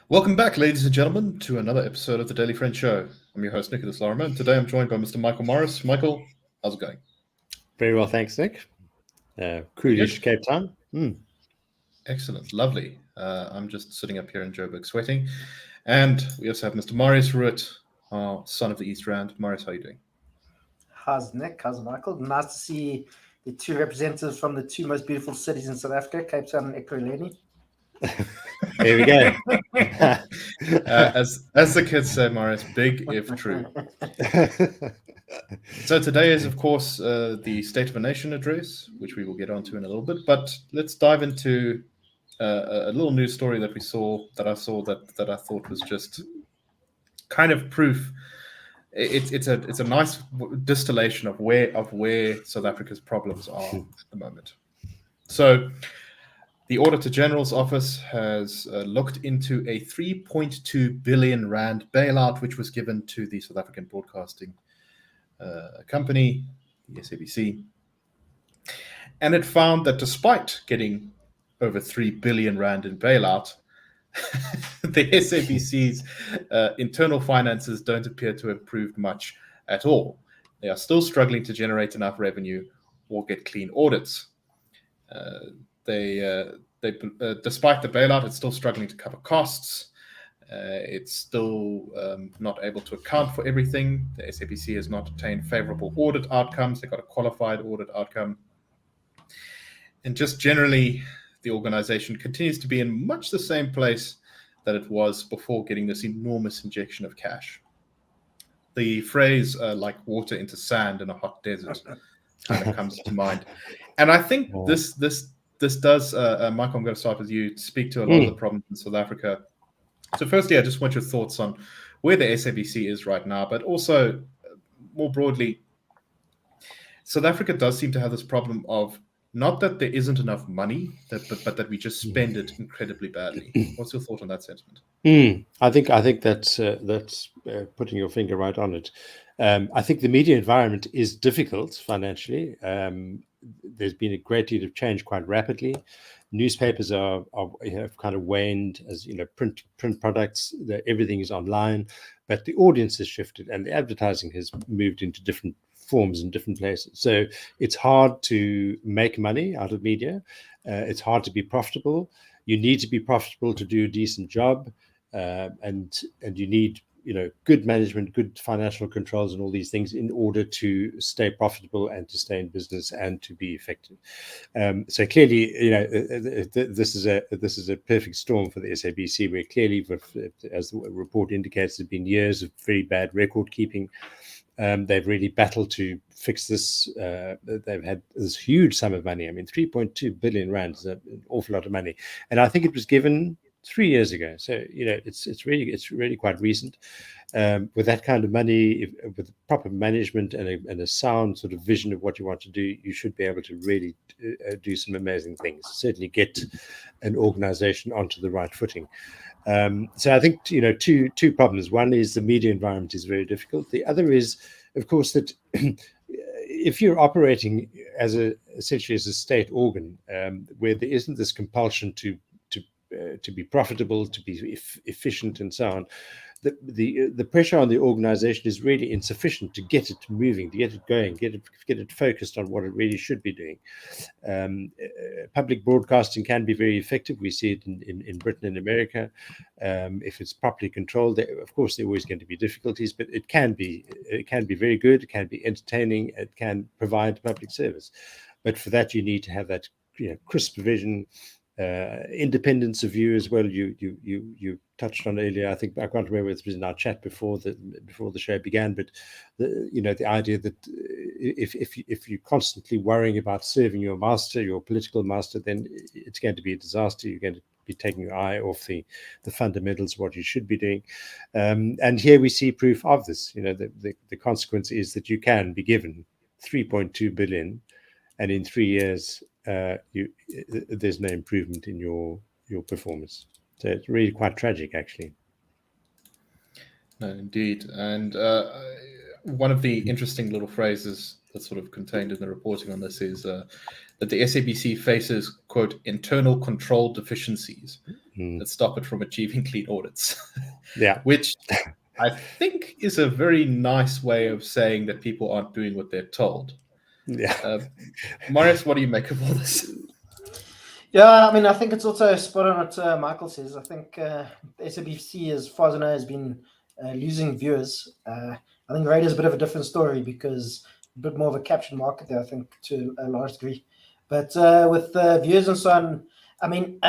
Welcome back, ladies and gentlemen, to another episode of the Daily Friend Show. I'm your host, Nicholas Lorimer, and today I'm joined by Mr. Michael Morris. Michael, how's it going? Very well, thanks, Nick. Coolish Cape Town. Excellent, lovely. I'm just sitting up here in Joburg sweating. And we also have Mr. Marius Roodt, our son of the East Rand. Marius, how are you doing? How's Nick? How's Michael? Nice to see the two representatives from the two most beautiful cities in South Africa, Cape Town and Ekurhuleni. There we go. As the kids say, Marius, big if true. So today is, of course, the State of a Nation address, which we will get onto in a little bit. But let's dive into a little news story that I saw that I thought was just kind of proof. It's a nice distillation of where South Africa's problems are at the moment. So the Auditor General's Office has looked into a 3.2 billion rand bailout, which was given to the South African Broadcasting Company, the SABC. And it found that despite getting over 3 billion rand in bailout, the SABC's internal finances don't appear to have improved much at all. They are still struggling to generate enough revenue or get clean audits. Despite the bailout, it's still struggling to cover costs. It's still not able to account for everything. The SABC has not obtained favorable audit outcomes. They got a qualified audit outcome. And just generally, the organization continues to be in much the same place that it was before getting this enormous injection of cash. The phrase like water into sand in a hot desert kind of comes to mind. And I think this does, Michael, I'm going to start with you, to speak to a lot of the problems in South Africa. So firstly, I just want your thoughts on where the SABC is right now, but also more broadly, South Africa does seem to have this problem of not that there isn't enough money, but that we just spend it incredibly badly. What's your thought on that sentiment? I think that's putting your finger right on it. I think the media environment is difficult financially. There's been a great deal of change quite rapidly. Newspapers have kind of waned, as you know, print products. Everything is online, but the audience has shifted and the advertising has moved into different forms in different places. So it's hard to make money out of media. It's hard to be profitable. You need to be profitable to do a decent job, and you need good management, good financial controls, and all these things in order to stay profitable and to stay in business and to be effective. So clearly, this is a perfect storm for the SABC, where clearly, as the report indicates, there have been years of very bad record keeping. They've really battled to fix this. They've had this huge sum of money. I mean, 3.2 billion rand is an awful lot of money, and I think it was given 3 years ago. So it's really quite recent. With that kind of money, with proper management and a sound sort of vision of what you want to do, you should be able to really do some amazing things. Certainly get an organization onto the right footing. So I think two problems. One is the media environment is very difficult. The other is, of course, that if you're operating essentially as a state organ, where there isn't this compulsion to be profitable, to be efficient, and so on, the pressure on the organization is really insufficient to get it moving, to get it going, get it focused on what it really should be doing. Public broadcasting can be very effective. We see it in Britain and America. If it's properly controlled, of course, there are always going to be difficulties, but it can be very good. It can be entertaining. It can provide public service. But for that, you need to have that crisp vision, independence of view as well. You touched on earlier. I can't remember if it was in our chat before the show began, but the idea that if you're constantly worrying about serving your master, your political master, then it's going to be a disaster. You're going to be taking your eye off the fundamentals of what you should be doing. And here we see proof of this. The consequence is that you can be given 3.2 billion, and in 3 years there's no improvement in your performance. So it's really quite tragic, actually. No, indeed. And one of the interesting little phrases that's sort of contained in the reporting on this is that the SABC faces, quote, internal control deficiencies that stop it from achieving clean audits. Yeah. Which I think is a very nice way of saying that people aren't doing what they're told. Yeah. Marius, what do you make of all this? Yeah, I mean, I think it's also spot on what Michael says. I think the SABC, as far as I know, has been losing viewers. I think radio is a bit of a different story because a bit more of a captured market there, I think, to a large degree. But with viewers and so on, I mean,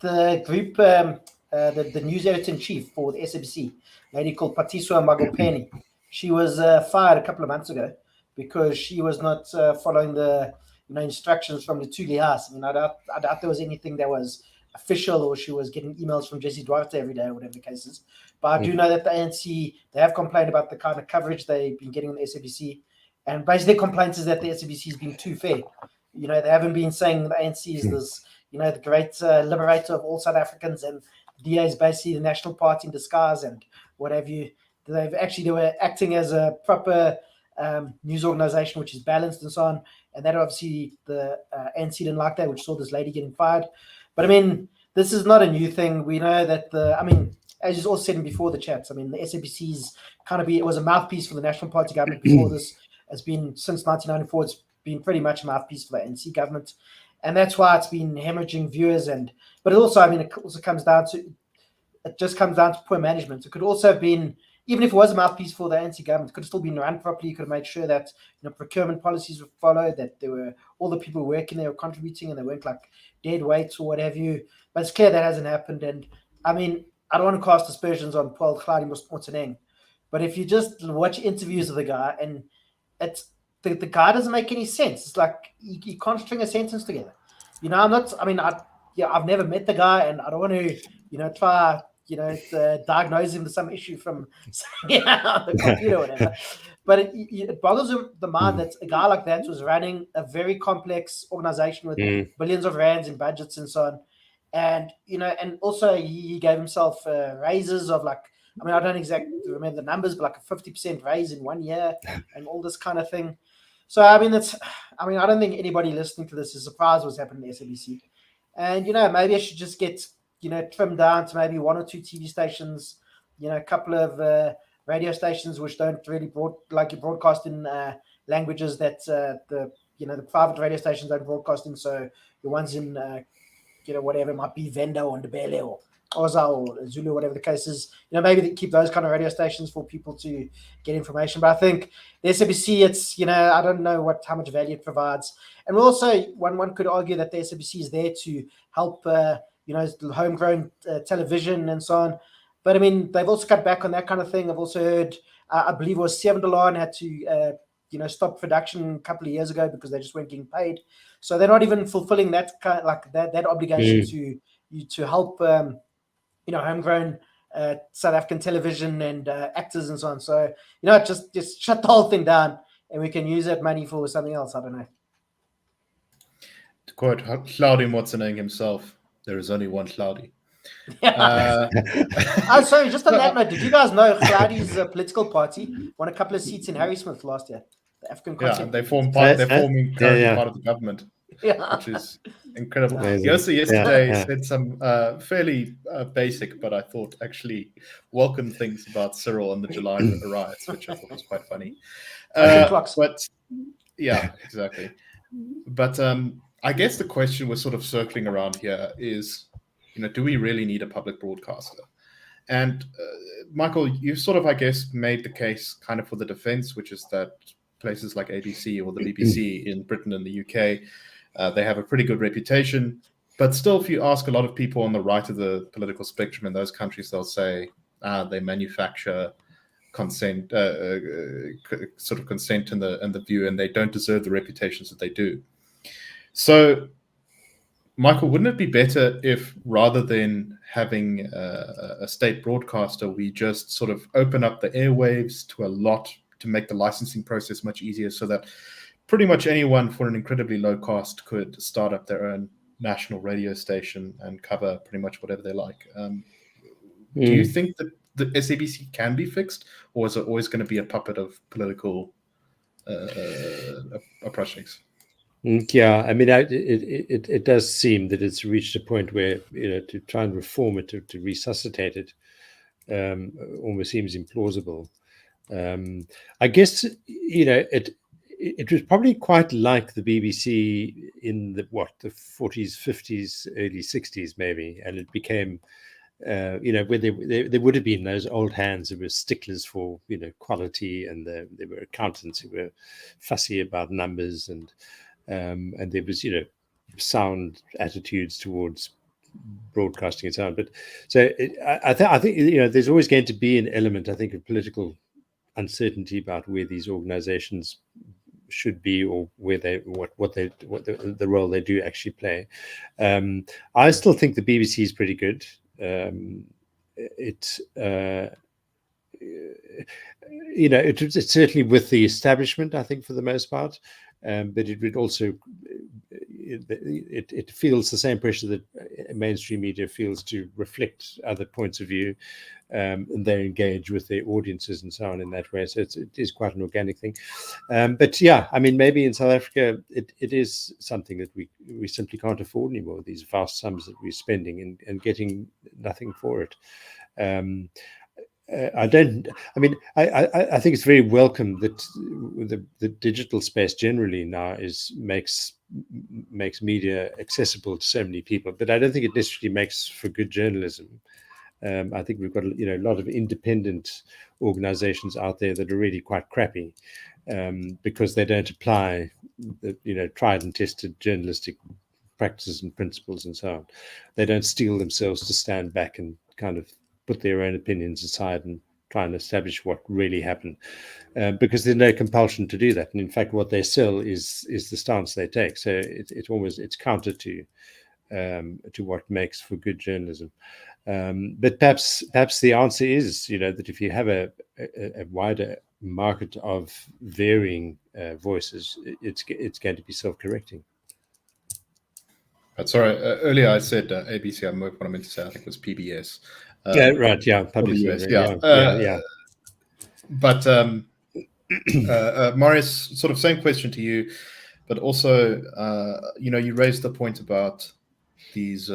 the group, the news editor-in-chief for the SABC, a lady called Patiswa Magopeni, she was fired a couple of months ago because she was not following the instructions from the Tuli House. I mean, I doubt there was anything that was official, or she was getting emails from Jesse Duarte every day, or whatever the case is. But I do know that the ANC, they have complained about the kind of coverage they've been getting on the SABC. And basically, their complaint is that the SABC has been too fair. They haven't been saying the ANC is this, the great liberator of all South Africans, and the DA is basically the National Party in disguise and what have you. They were acting as a proper news organization, which is balanced and so on. And that obviously the ANC didn't like that, which saw this lady getting fired. But I mean, this is not a new thing. We know that as you also said before the chats, I mean, the SABC's it was a mouthpiece for the National Party government before this. Has been since 1994. It's been pretty much a mouthpiece for the ANC government, and that's why it's been hemorrhaging viewers. But it also, it also comes down to poor management. It could also have been, even if it was a mouthpiece for the ANC government, it could have still been run properly. You could have made sure that procurement policies were followed, that there were all the people working there were contributing, and they weren't like dead weights or what have you. But it's clear that hasn't happened. And I mean, I don't want to cast aspersions on Paul Claudio Motsoeneng, but if you just watch interviews of the guy, and the guy doesn't make any sense. It's like you can't string a sentence together. I've never met the guy, and I don't want to try diagnose him to some issue from the computer or whatever. But it boggles the mind that a guy like that was running a very complex organization with billions of rands in budgets and so on. And, and also he gave himself raises of I don't exactly remember the numbers, but like a 50% raise in 1 year and all this kind of thing. So, I don't think anybody listening to this is surprised what's happened in the SABC. And, maybe I should just get trimmed down to maybe one or two TV stations, a couple of radio stations which don't really broadcast in languages that the private radio stations don't broadcast in. So the ones in whatever it might be, Venda or Ndebele or Oza or Zulu, whatever the case is, maybe they keep those kind of radio stations for people to get information. But I think the SABC, it's I don't know how much value it provides. And also one could argue that the SABC is there to help homegrown television and so on. But I mean, they've also cut back on that kind of thing. I've also heard, I believe it was Seven Dolan had to, stop production a couple of years ago because they just weren't getting paid. So they're not even fulfilling that that obligation to help, homegrown South African television and actors and so on. So just shut the whole thing down, and we can use that money for something else. I don't know. To quote Claudio Motsoeneng himself, there is only one Claudio. Sorry, just on that note, did you guys know Claudio's political party won a couple of seats in Harrismith last year? The African Concept. They form part. They're forming currently part of the government, which is incredible. Amazing. He also yesterday said some fairly basic, but I thought actually welcome things about Cyril and the July riots, which I thought was quite funny. But yeah, exactly. But I guess the question we're sort of circling around here is, do we really need a public broadcaster? And Michael, you sort of, I guess, made the case kind of for the defense, which is that places like ABC or the BBC in Britain and the UK, they have a pretty good reputation. But still, if you ask a lot of people on the right of the political spectrum in those countries, they'll say they manufacture consent, sort of consent in the view, and they don't deserve the reputations that they do. So, Michael, wouldn't it be better if, rather than having a state broadcaster, we just sort of open up the airwaves to make the licensing process much easier, so that pretty much anyone for an incredibly low cost could start up their own national radio station and cover pretty much whatever they like? Do you think that the SABC can be fixed, or is it always going to be a puppet of political projects? Yeah, I mean, it does seem that it's reached a point where, to try and reform it, to resuscitate it, almost seems implausible. I guess, it was probably quite like the BBC in the 40s, 50s, early 60s, maybe, and it became, where there would have been those old hands who were sticklers for, quality, and there were accountants who were fussy about numbers, and there was, sound attitudes towards broadcasting and so on. But so I think there's always going to be an element, I think, of political uncertainty about where these organizations should be, or where the role they do actually play. I still think the BBC is pretty good. It's certainly with the establishment, I think, for the most part. But it would also, it feels the same pressure that mainstream media feels to reflect other points of view, and they engage with their audiences and so on in that way. So it is quite an organic thing. But yeah, I mean, maybe in South Africa, it is something that we simply can't afford anymore, these vast sums that we're spending and getting nothing for it. I think it's very welcome that the digital space generally now makes media accessible to so many people, but I don't think it necessarily makes for good journalism. I think we've got a lot of independent organizations out there that are really quite crappy, because they don't apply the tried and tested journalistic practices and principles and so on. They don't steel themselves to stand back and kind of put their own opinions aside and try and establish what really happened, because there's no compulsion to do that. And in fact, what they sell is the stance they take. So it's counter to what makes for good journalism. But perhaps the answer is, that if you have a wider market of varying voices, it's going to be self-correcting. Sorry, earlier I said ABC. What I meant to say, I think, was PBS. Yeah, right. Yeah, public US, yeah. But Marius, sort of same question to you, but also, you raised the point about these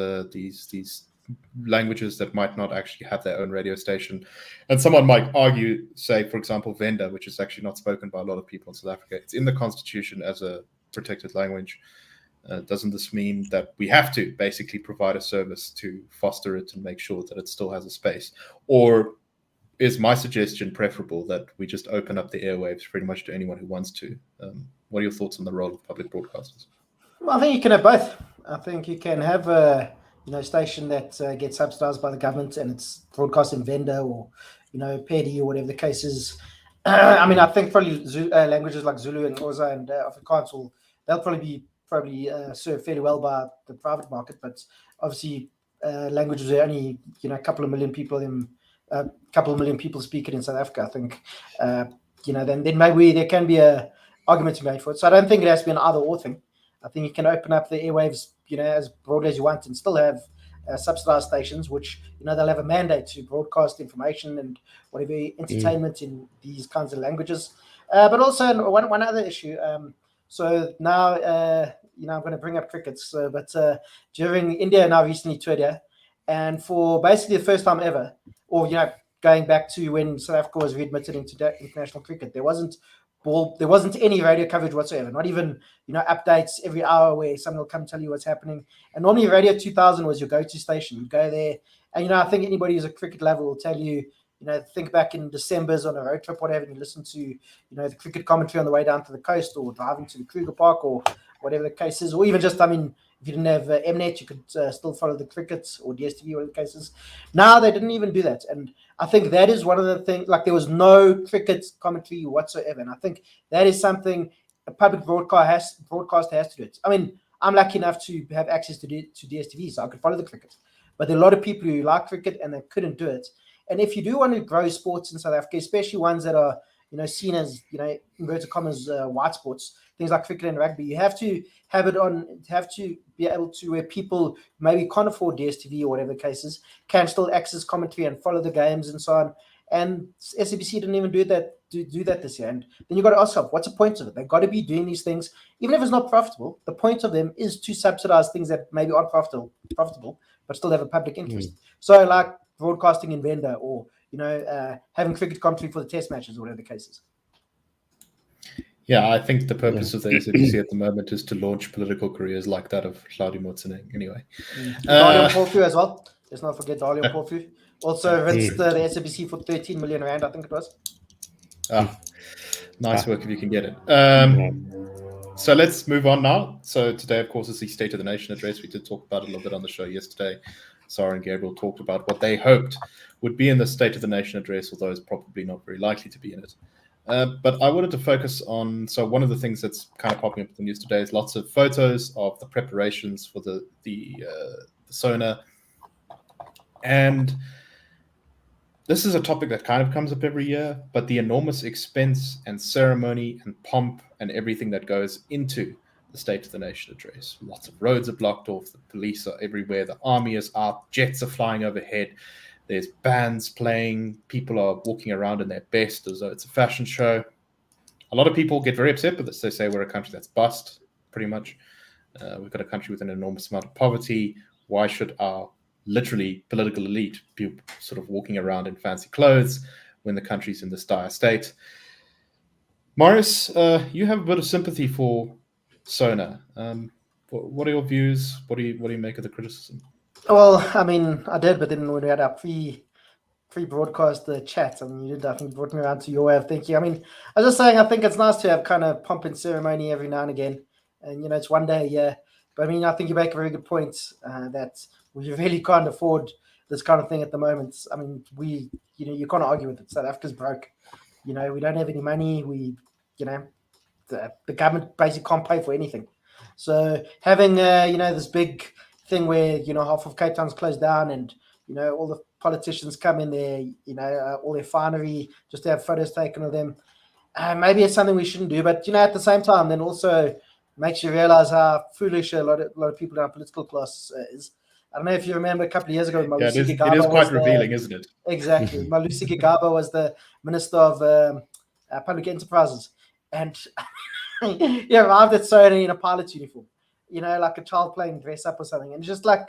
languages that might not actually have their own radio station, and someone might argue, say, for example, Venda, which is actually not spoken by a lot of people in South Africa. It's in the constitution as a protected language. Doesn't this mean that we have to basically provide a service to foster it and make sure that it still has a space? Or is my suggestion preferable that we just open up the airwaves pretty much to anyone who wants to? What are your thoughts on the role of public broadcasters? Well, I think you can have both. I think you can have a station that gets subsidized by the government and it's broadcast in Venda or Pedi or whatever the case is. I think probably languages like Zulu and Xhosa and Afrikaans they'll probably served fairly well by the private market, but obviously languages are only a couple of million people speak it in South Africa. I think then maybe there can be a argument to be made for it. So I don't think it has to be an either or thing. I think you can open up the airwaves as broadly as you want and still have subsidized stations, which they'll have a mandate to broadcast information and whatever entertainment in these kinds of languages. But also one other issue. So now, I'm going to bring up cricket. But during India now recently toured here, and for basically the first time ever, or going back to when South Africa was readmitted into international cricket, there wasn't any radio coverage whatsoever. Not even updates every hour where someone will come tell you what's happening. And normally Radio 2000 was your go-to station. You go there, and I think anybody who's a cricket lover will tell you. Think back in December's on a road trip, whatever, and you listen to, the cricket commentary on the way down to the coast or driving to the Kruger Park or whatever the case is. Or even just, if you didn't have Mnet, you could still follow the cricket or DSTV, whatever the case is. Now they didn't even do that. And I think that is one of the things, there was no cricket commentary whatsoever. And I think that is something a public broadcaster has to do it. I'm lucky enough to have access to DSTV, so I could follow the cricket. But there are a lot of people who like cricket and they couldn't do it. And if you do want to grow sports in South Africa, especially ones that are, seen as, inverted commas, white sports, things like cricket and rugby. You have to have it on, have to be able to, where people maybe can't afford DSTV or whatever the case is, can still access commentary and follow the games and so on. And SABC didn't even do that this year. And then you got to ask yourself, what's the point of it? They've got to be doing these things, even if it's not profitable. The point of them is to subsidize things that maybe aren't profitable, but still have a public interest. So like broadcasting in Venda, or having cricket commentary for the test matches, or whatever the case is. Yeah, I think the purpose of the SABC at the moment is to launch political careers like that of Hlaudi Motsoeneng, anyway. Dalian Porfu as well. Let's not forget Dalian Porfu. Also rinsed the SABC for 13 million rand, I think it was. Nice work if you can get it. So let's move on now. So today, of course, is the State of the Nation address. We did talk about it a little bit on the show yesterday. Sarah and Gabriel talked about what they hoped would be in the State of the Nation address, although it's probably not very likely to be in it. But I wanted to focus on, so one of the things that's kind of popping up in the news today is lots of photos of the preparations for the SONA. And this is a topic that kind of comes up every year, but the enormous expense and ceremony and pomp and everything that goes into the State of the Nation address. Lots of roads are blocked off, the police are everywhere, the army is out, jets are flying overhead, there's bands playing, people are walking around in their best as though it's a fashion show. A lot of people get very upset with this. They say we're a country that's bust, pretty much. We've got a country with an enormous amount of poverty. Why should our literally political elite be sort of walking around in fancy clothes when the country's in this dire state? Marius, you have a bit of sympathy for SONA. What are your views? What do you make of the criticism? Well, I mean, I did, but then when we had our pre-broadcast chat, I mean, you did, I think, brought me around to your way of thinking. I mean, I was just saying, I think it's nice to have kind of pomp and ceremony every now and again, and it's one day a year. But I mean, I think you make a very good point that we really can't afford this kind of thing at the moment. I mean, you can't argue with it. South Africa's broke. We don't have any money. The government basically can't pay for anything. So having this big thing where half of Cape Town's closed down, and all the politicians come in there, all their finery, just to have photos taken of them, maybe it's something we shouldn't do. But at the same time, then also makes you realize how foolish a lot of people in our political class is. I don't know if you remember a couple of years ago, Malusi Gigaba. It is quite revealing, isn't it? Exactly. Malusi Gigaba was the Minister of Public Enterprises, and he arrived at SONA in a pilot's uniform, like a child playing dress up or something. And just like,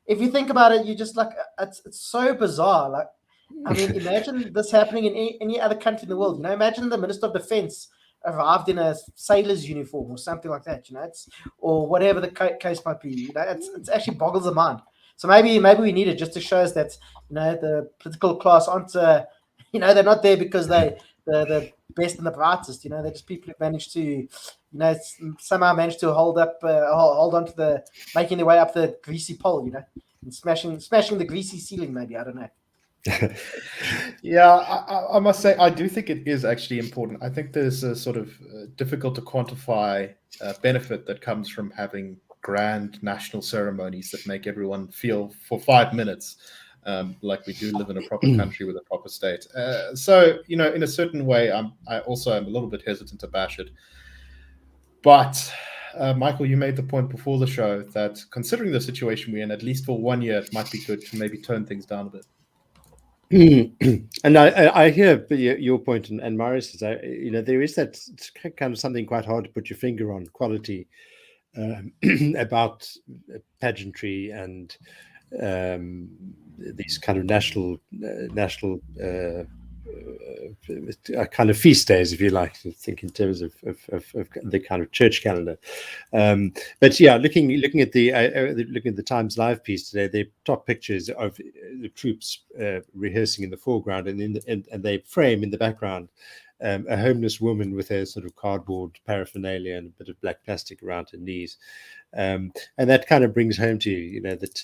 if you think about it, you just like, it's so bizarre. Like, I mean, imagine this happening in any other country in the world. Imagine the Minister of Defense arrived in a sailor's uniform or something like that, or whatever the case might be. It actually boggles the mind. So maybe we need it just to show us that the political class aren't they're not there because they're the best and the brightest. They're just people who managed to somehow managed to hold on to making their way up the greasy pole, and smashing the greasy ceiling. Maybe, I don't know. Yeah, I must say, I do think it is actually important. I think there's a sort of difficult to quantify benefit that comes from having grand national ceremonies that make everyone feel for 5 minutes like we do live in a proper country with a proper state. So, in a certain way, I also am a little bit hesitant to bash it. But Michael, you made the point before the show that considering the situation we're in, at least for 1 year, it might be good to maybe tone things down a bit. And I hear your point, and Marius, there is that kind of something quite hard to put your finger on, quality about pageantry and these kind of national kind of feast days, if you like, to think in terms of the kind of church calendar. But yeah, looking at the Times Live piece today, the top pictures of the troops rehearsing in the foreground, and they frame in the background a homeless woman with a sort of cardboard paraphernalia and a bit of black plastic around her knees. And that kind of brings home to you, that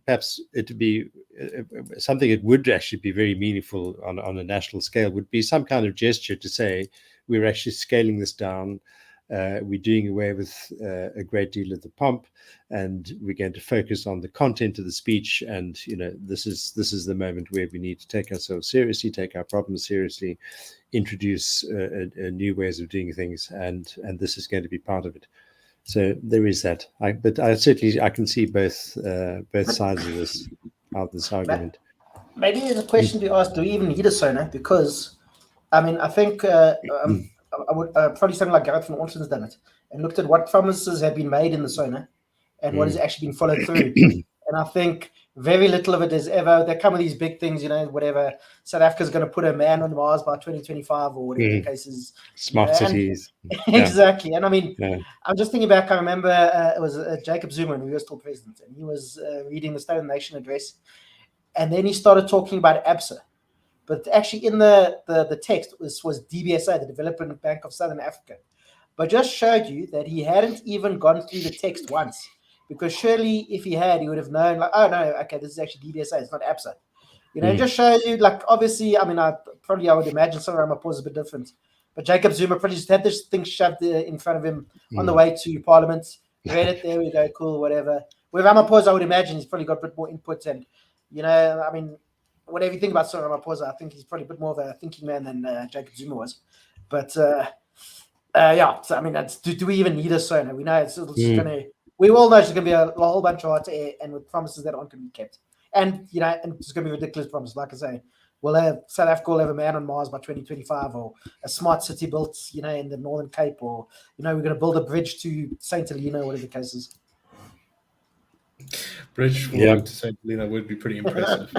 perhaps it would be something that would actually be very meaningful on a national scale would be some kind of gesture to say we're actually scaling this down. We're doing away with a great deal of the pomp, and we're going to focus on the content of the speech. And this is the moment where we need to take ourselves seriously, take our problems seriously, introduce new ways of doing things, and this is going to be part of it. So there is that. But I can see both sides of this argument. Maybe there's a question to ask: do we even need a SONA? Because I think I would probably something like Gareth van Orton's done it and looked at what promises have been made in the SONA and what has actually been followed through. And I think very little of it is ever. They come with these big things, whatever. South Africa's going to put a man on Mars by 2025 or whatever the case is. Smart cities. Exactly. And I'm just thinking back. I remember it was Jacob Zuma when he was still president, and he was reading the State of the Nation address, and then he started talking about ABSA. But actually in the text was DBSA, the Development Bank of Southern Africa. But just showed you that he hadn't even gone through the text once. Because surely if he had, he would have known, like, oh, no, okay, this is actually DBSA, it's not ABSA. It just shows you, like, obviously, I would imagine some of Ramaphosa is a bit different. But Jacob Zuma probably just had this thing shoved in front of him on the way to Parliament. Read it, there we go, cool, whatever. With Ramaphosa, I would imagine he's probably got a bit more input. And, whatever you think about Cyril Ramaphosa, I think he's probably a bit more of a thinking man than Jacob Zuma was. But, so, do we even need a SONA? We know it's going to... We all know there's going to be a whole bunch of hot air and with promises that aren't going to be kept. And, and it's going to be ridiculous promises. Like I say, South Africa will have a man on Mars by 2025, or a smart city built, in the Northern Cape, or, we're going to build a bridge to St. Helena, whatever the case is. Bridge to St. Helena would be pretty impressive.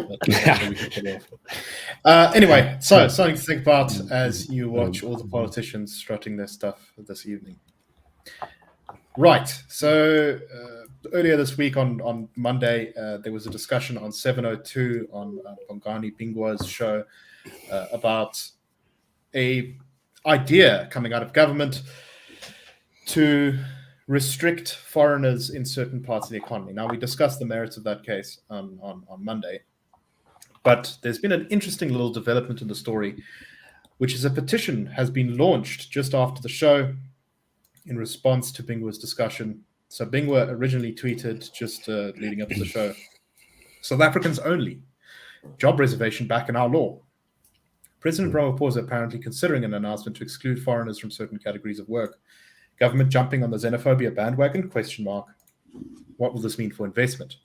Anyway, so something to think about as you watch all the politicians strutting their stuff this evening. Right. So earlier this week on Monday, there was a discussion on 702 on Bongani Bingwa's show about a idea coming out of government to restrict foreigners in certain parts of the economy. Now, we discussed the merits of that case on Monday, but there's been an interesting little development in the story, which is a petition has been launched just after the show in response to Bingwa's discussion. So Bingwa originally tweeted just leading up to the show, South Africans only, job reservation back in our law. President Ramaphosa apparently considering an announcement to exclude foreigners from certain categories of work. Government jumping on the xenophobia bandwagon, ? What will this mean for investment?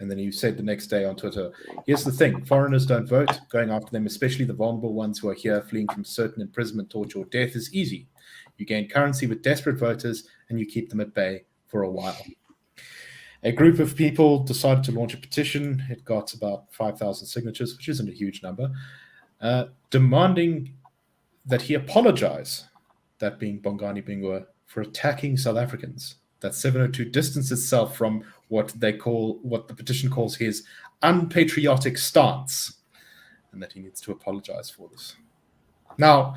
And then you said the next day on Twitter, here's the thing, foreigners don't vote. Going after them, especially the vulnerable ones who are here fleeing from certain imprisonment, torture, or death is easy. You gain currency with desperate voters, and you keep them at bay for a while. A group of people decided to launch a petition. It got about 5,000 signatures, which isn't a huge number, demanding that he apologize, that being Bongani Bingwa, for attacking South Africans. That 702 distanced itself from what the petition calls his unpatriotic stance, and that he needs to apologize for this. Now,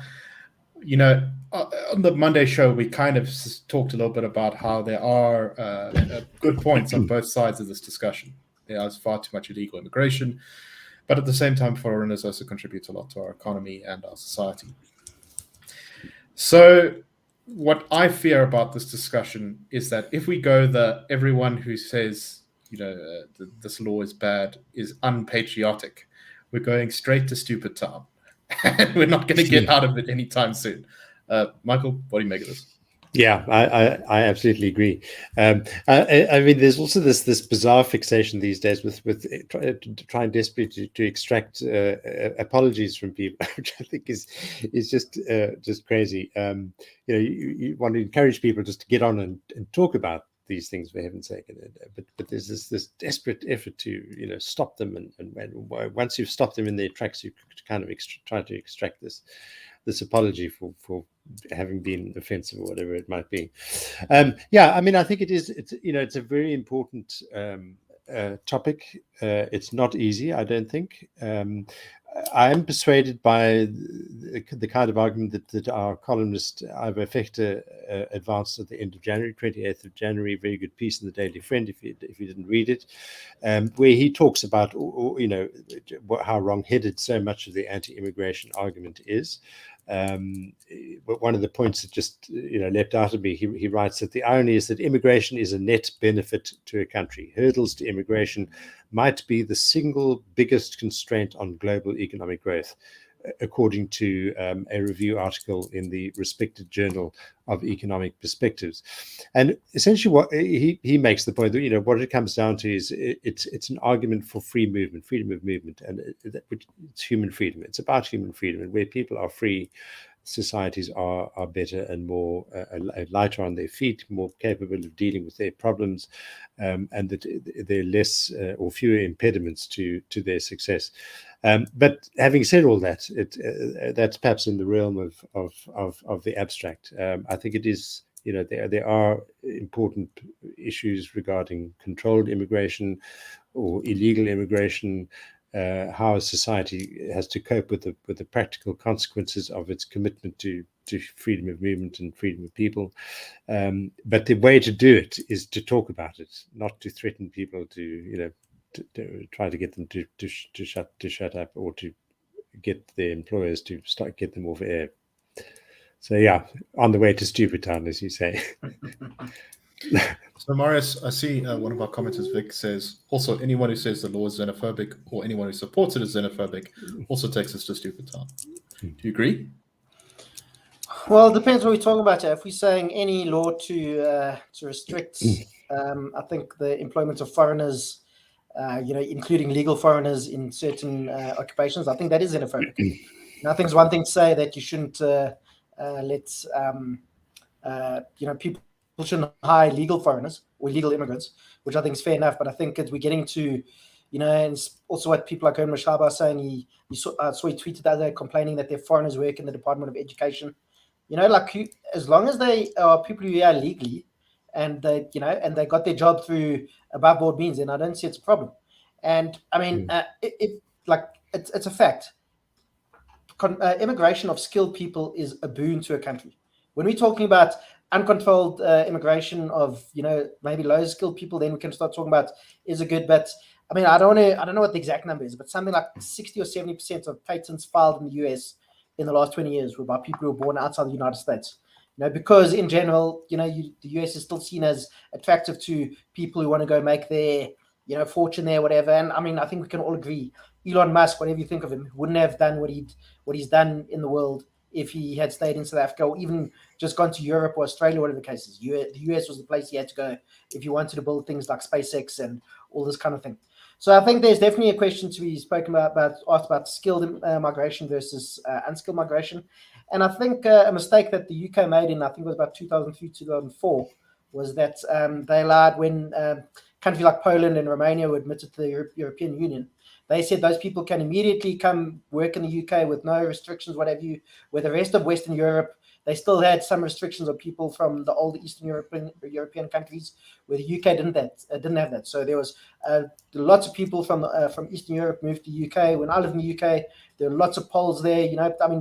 on the Monday show, we kind of talked a little bit about how there are good points on both sides of this discussion. There is far too much illegal immigration, but at the same time, foreigners also contribute a lot to our economy and our society. So what I fear about this discussion is that if we go everyone who says, this law is bad is unpatriotic, we're going straight to stupid town. And we're not going to get out of it anytime soon. Michael, what do you make of this? Yeah, I absolutely agree. There's also this bizarre fixation these days with trying desperately to extract apologies from people, which I think is just crazy. You want to encourage people just to get on and talk about these things, for heaven's sake. But there's this desperate effort to stop them, and once you've stopped them in their tracks, you kind of try to extract this apology for having been offensive or whatever it might be. I think it's a very important topic. It's not easy, I don't think. I am persuaded by the kind of argument that our columnist Ivo Vector advanced at the end of January, 28th of January, very good piece in the Daily Friend, if you didn't read it, where he talks about, how wrong-headed so much of the anti-immigration argument is. But one of the points that just leapt out at me, he writes that the irony is that immigration is a net benefit to a country. Hurdles to immigration might be the single biggest constraint on global economic growth, according to a review article in the respected Journal of Economic Perspectives. And essentially what he makes the point that, what it comes down to is it's an argument for free movement, freedom of movement, and it's human freedom. It's about human freedom, and where people are free, societies are better and more lighter on their feet, more capable of dealing with their problems, and that there are less or fewer impediments to their success. But having said all that, that's perhaps in the realm of the abstract. I think it is, there are important issues regarding controlled immigration or illegal immigration, how a society has to cope with the practical consequences of its commitment to freedom of movement and freedom of people. But the way to do it is to talk about it, not to threaten people to try to get them to shut up, or to get their employers to get them off air. So yeah, on the way to stupid town, as you say. So Marius, I see one of our commenters, Vic, says, also anyone who says the law is xenophobic or anyone who supports it is xenophobic also takes us to stupid town. Do you agree? Well, it depends what we're talking about here. If we're saying any law to restrict, I think the employment of foreigners, including legal foreigners in certain occupations, I think that is xenophobic. And I think it's one thing to say that you shouldn't let people shouldn't hire legal foreigners or legal immigrants, which I think is fair enough. But I think we're getting to, and also what people like Omar Shaba are saying. I saw he tweeted the other day complaining that their foreigners work in the Department of Education. As long as they are people who are legally, and they got their job through above board means, then I don't see it's a problem. And I mean, it's a fact. Immigration of skilled people is a boon to a country. When we're talking about uncontrolled immigration of maybe low skilled people, then we can start talking about is it good. But I mean, I don't know what the exact number is, but something like 60 or 70% of patents filed in the US in the last 20 years were by people who were born outside the United States. Because in general, the US is still seen as attractive to people who want to go make their fortune there, whatever. And I mean, I think we can all agree, Elon Musk, whatever you think of him, wouldn't have done what he's done in the world if he had stayed in South Africa, or even just gone to Europe or Australia, whatever the case is. The US was the place he had to go if you wanted to build things like SpaceX and all this kind of thing. So I think there's definitely a question to be spoken asked about skilled migration versus unskilled migration. And I think a mistake that the UK made in, I think it was about 2003, 2004, was that they allowed, when countries like Poland and Romania were admitted to the European Union, they said those people can immediately come work in the UK with no restrictions, whatever you, where the rest of Western Europe, they still had some restrictions on people from the old Eastern European countries, where the UK didn't have that. So there was lots of people from Eastern Europe moved to the UK. When I lived in the UK, there were lots of Poles there,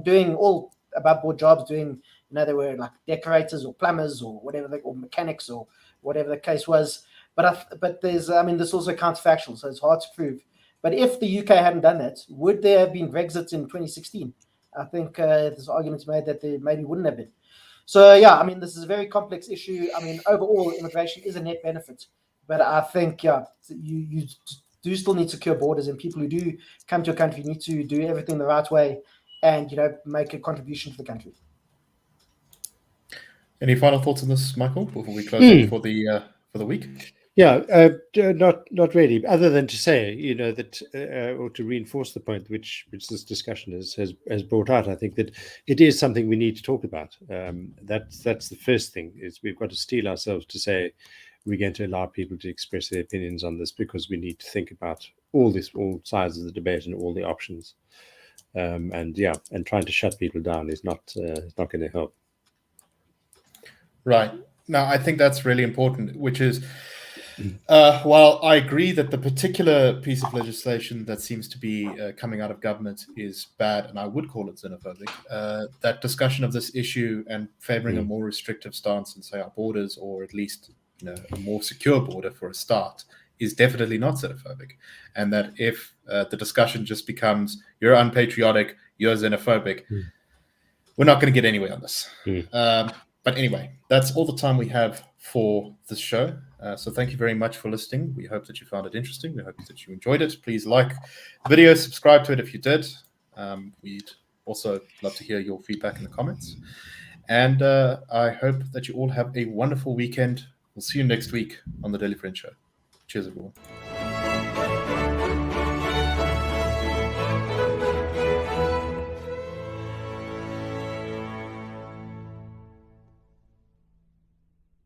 doing all above board jobs, doing, they were like decorators or plumbers or whatever, or mechanics or whatever the case was. But there's, this also counterfactual, so it's hard to prove. But if the UK hadn't done that, would there have been Brexit in 2016? I think there's arguments made that there maybe wouldn't have been. So, yeah, this is a very complex issue. Overall, immigration is a net benefit. But I think, you do still need secure borders, and people who do come to a country need to do everything the right way and, make a contribution to the country. Any final thoughts on this, Michael, before we close up for the week? Yeah, not really, other than to say, that, or to reinforce the point which this discussion has brought out. I think that it is something we need to talk about. That's the first thing, is we've got to steel ourselves to say we're going to allow people to express their opinions on this, because we need to think about all sides of the debate and all the options. And trying to shut people down is not going to help. Right. Now, I think that's really important, which is, while I agree that the particular piece of legislation that seems to be coming out of government is bad, and I would call it xenophobic, that discussion of this issue and favoring a more restrictive stance in, say, our borders, or at least a more secure border for a start, is definitely not xenophobic. And that if the discussion just becomes, you're unpatriotic, you're xenophobic, we're not going to get anywhere on this. Mm. But anyway, that's all the time we have for this show. So thank you very much for listening. We hope that you found it interesting. We hope that you enjoyed it. Please like the video, subscribe to it if you did. We'd also love to hear your feedback in the comments. And I hope that you all have a wonderful weekend. We'll see you next week on the Daily Friend Show. Cheers, everyone.